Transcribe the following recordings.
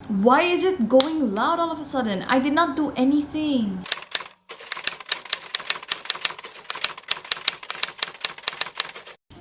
Why is it going loud all of a sudden? I did not do anything.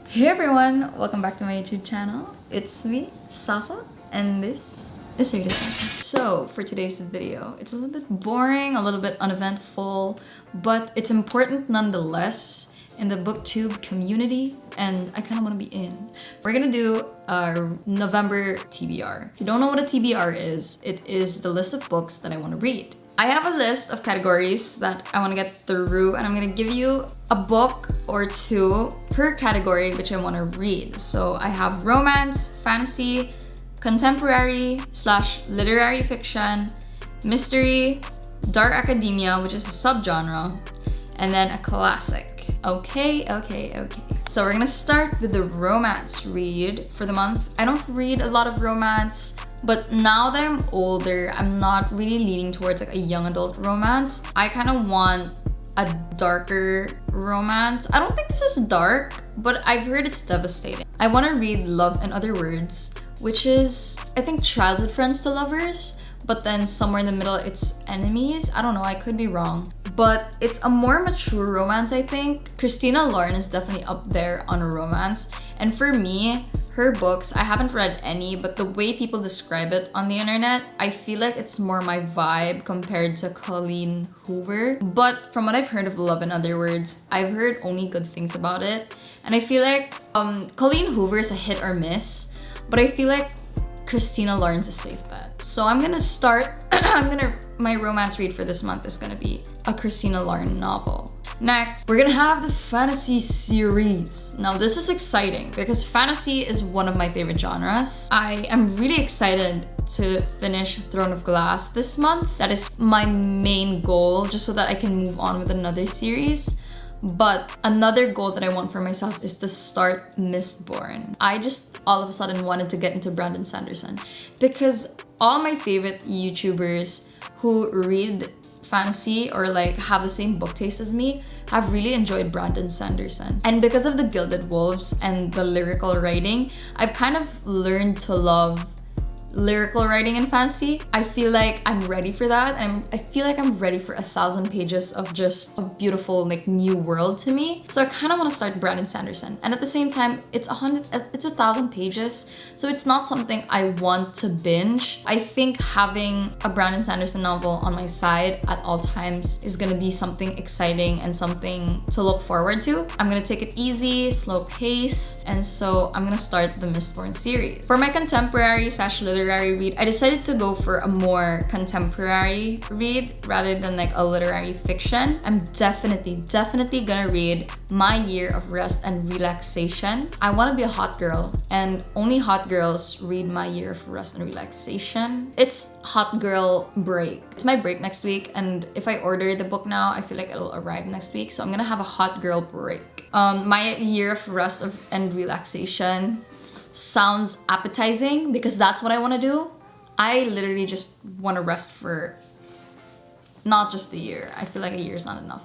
Hey everyone, welcome back to my YouTube channel. It's me, Sasa, and this is your day. So for today's video, it's a little bit boring, a little bit uneventful, but it's important nonetheless in the booktube community, and I kind of want to be in. We're gonna do a November TBR. If you don't know what a TBR is, it is the list of books that I want to read. I have a list of categories that I want to get through, and I'm gonna give you a book or two per category which I want to read. So I have romance, fantasy, contemporary / literary fiction, mystery, dark academia, which is a subgenre, and then a classic. Okay. So we're gonna start with the romance read for the month. I don't read a lot of romance, but now that I'm older, I'm not really leaning towards like a young adult romance. I kind of want a darker romance. I don't think this is dark, but I've heard it's devastating. I want to read Love and Other Words, which is, I think, childhood friends to lovers, but then somewhere in the middle it's enemies. I don't know, I could be wrong. But it's a more mature romance, I think. Christina Lauren is definitely up there on a romance. And for me, her books, I haven't read any, but the way people describe it on the internet, I feel like it's more my vibe compared to Colleen Hoover. But from what I've heard of Love and Other Words, I've heard only good things about it. And I feel like Colleen Hoover is a hit or miss, but I feel like Christina Lauren's a safe bet. So I'm gonna start, my romance read for this month is gonna be a Christina Lauren novel. Next, we're gonna have the fantasy series. Now this is exciting because fantasy is one of my favorite genres. I am really excited to finish Throne of Glass this month. That is my main goal, just so that I can move on with another series. But another goal that I want for myself is to start Mistborn. I just all of a sudden wanted to get into Brandon Sanderson because all my favorite YouTubers who read fantasy or like have the same book taste as me have really enjoyed Brandon Sanderson. And because of the Gilded Wolves and the lyrical writing, I've kind of learned to love lyrical writing in fantasy. I feel like I'm ready for that. I feel like I'm ready for 1,000 pages of just a beautiful like new world to me. So I kind of want to start Brandon Sanderson. And at the same time, it's 1,000 pages. So it's not something I want to binge. I think having a Brandon Sanderson novel on my side at all times is going to be something exciting and something to look forward to. I'm going to take it easy, slow pace. And so I'm going to start the Mistborn series. For my contemporary / literary read, I decided to go for a more contemporary read rather than like a literary fiction. I'm definitely gonna read My Year of Rest and Relaxation. I want to be a hot girl, and only hot girls read My Year of Rest and Relaxation. It's hot girl break. It's my break next week, and if I order the book now, I feel like it'll arrive next week. So I'm gonna have a hot girl break. My Year of Rest and Relaxation sounds appetizing because that's what I want to do. I literally just want to rest for not just a year. I feel like a year is not enough.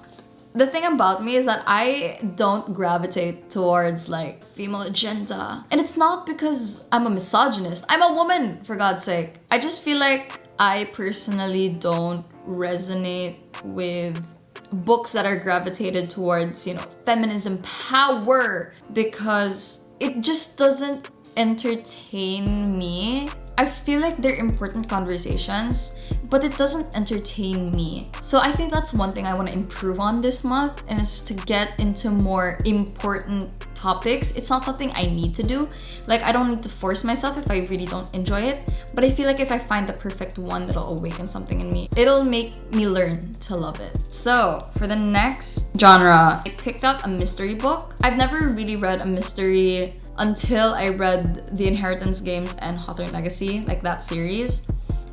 The thing about me is that I don't gravitate towards like female agenda. And it's not because I'm a misogynist. I'm a woman, for God's sake. I just feel like I personally don't resonate with books that are gravitated towards, you know, feminism, power, because it just doesn't entertain me. I feel like they're important conversations, but it doesn't entertain me. So I think that's one thing I want to improve on this month, and is to get into more important topics. It's not something I need to do. Like, I don't need to force myself if I really don't enjoy it. But I feel like if I find the perfect one that'll awaken something in me, it'll make me learn to love it. So for the next genre, I picked up a mystery book. I've never really read a mystery until I read The Inheritance Games and Hawthorne Legacy, like that series.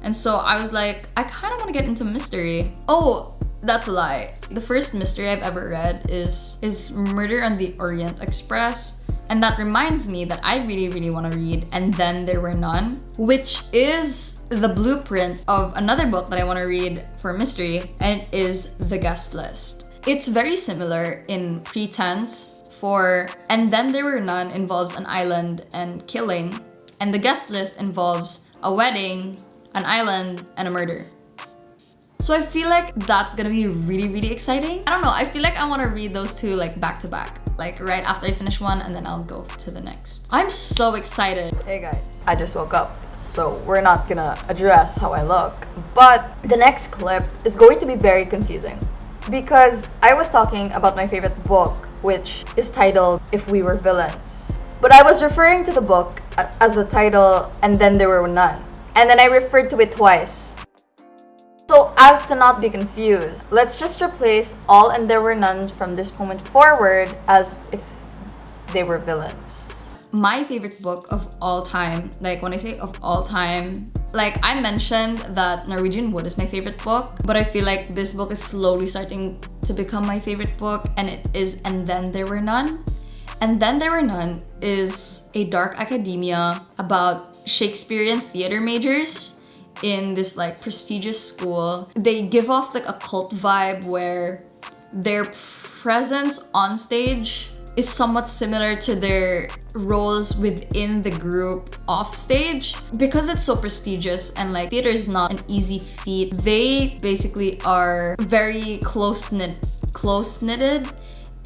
And so I was like, I kind of want to get into mystery. Oh, that's a lie. The first mystery I've ever read is Murder on the Orient Express. And that reminds me that I really want to read And Then There Were None, which is the blueprint of another book that I want to read for mystery, and it is The Guest List. It's very similar in pretense. For And Then There Were None involves an island and killing, and The Guest List involves a wedding, an island, and a murder. So I feel like that's gonna be really exciting. I don't know, I feel like I want to read those two like back to back, like right after I finish one and then I'll go to the next. I'm so excited. Hey guys, I just woke up, so we're not gonna address how I look, but the next clip is going to be very confusing because I was talking about my favorite book, which is titled If We Were Villains, but I was referring to the book as the title and then there were none, and then I referred to it twice. So as to not be confused, let's just replace all and there were none from this moment forward as if they were villains. My favorite book of all time, like when I say of all time, like I mentioned that Norwegian Wood is my favorite book, but I feel like this book is slowly starting to become my favorite book, and it is And Then There Were None. And Then There Were None is a dark academia about Shakespearean theater majors in this like prestigious school. They give off like a cult vibe where their presence on stage is somewhat similar to their roles within the group off stage. Because it's so prestigious and like theater is not an easy feat, they basically are very close-knitted,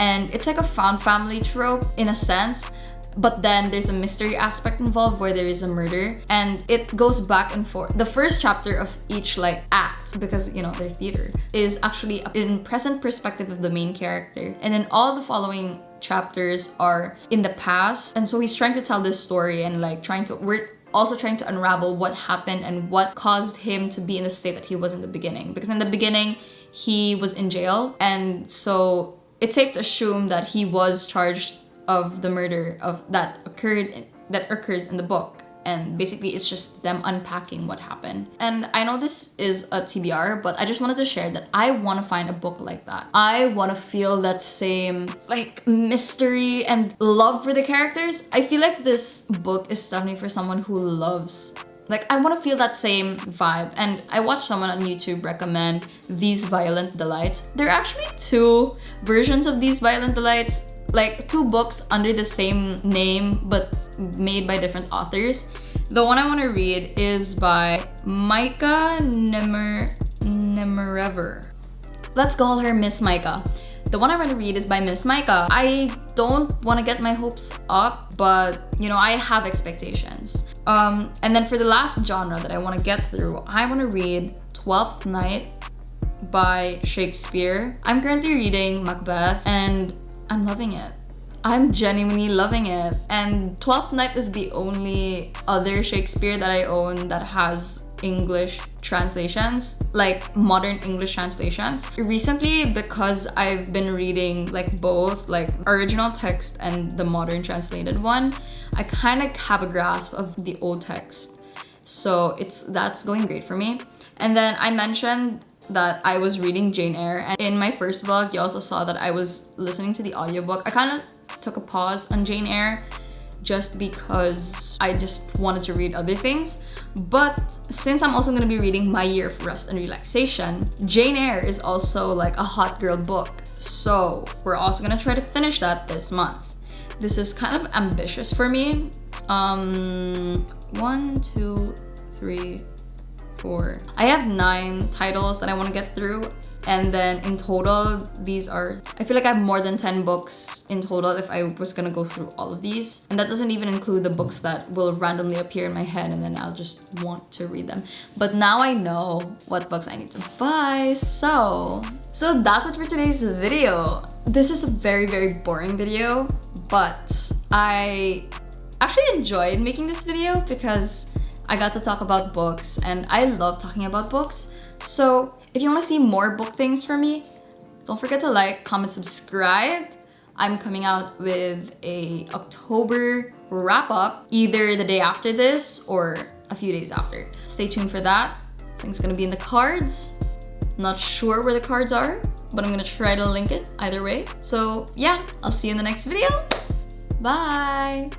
and it's like a found family trope in a sense. But then there's a mystery aspect involved where there is a murder, and it goes back and forth. The first chapter of each like act, because you know they're theater, is actually in present perspective of the main character, and then all the following chapters are in the past. And so he's trying to tell this story and like we're also trying to unravel what happened and what caused him to be in the state that he was in the beginning. Because in the beginning he was in jail, and so it's safe to assume that he was charged of the murder that occurs in the book, and basically it's just them unpacking what happened. And I know this is a TBR, but I just wanted to share that I want to find a book like that. I want to feel that same like mystery and love for the characters. I feel like this book is definitely for someone who loves, like I want to feel that same vibe. And I watched someone on YouTube recommend These Violent Delights. There are actually two versions of These Violent Delights, like two books under the same name but made by different authors. The one I want to read is by Micah Nemerever. Let's call her Miss Micah. The one I want to read is by Miss Micah. I don't want to get my hopes up, but you know, I have expectations. And then for the last genre that I want to get through, I want to read Twelfth Night by Shakespeare. I'm currently reading Macbeth and I'm loving it. I'm genuinely loving it. And Twelfth Night is the only other Shakespeare that I own that has English translations, like modern English translations. Recently, because I've been reading like both like original text and the modern translated one, I kind of have a grasp of the old text. So that's going great for me. And then I mentioned that I was reading Jane Eyre, and in my first vlog you also saw that I was listening to the audiobook. I kind of took a pause on Jane Eyre just because I just wanted to read other things, but since I'm also going to be reading My Year of Rest and Relaxation, Jane Eyre is also like a hot girl book, so we're also going to try to finish that this month. This is kind of ambitious for me. 1, 2, 3, 4. I have 9 titles that I want to get through, and then in total these are, I feel like I have more than 10 books in total if I was gonna go through all of these, and that doesn't even include the books that will randomly appear in my head and then I'll just want to read them. But now I know what books I need to buy. So that's it for today's video. This is a very boring video, but I actually enjoyed making this video because I got to talk about books and I love talking about books. So if you want to see more book things from me, don't forget to like, comment, subscribe. I'm coming out with a October wrap up either the day after this or a few days after. Stay tuned for that. I think it's gonna be in the cards. Not sure where the cards are, but I'm gonna try to link it either way. So yeah, I'll see you in the next video. Bye.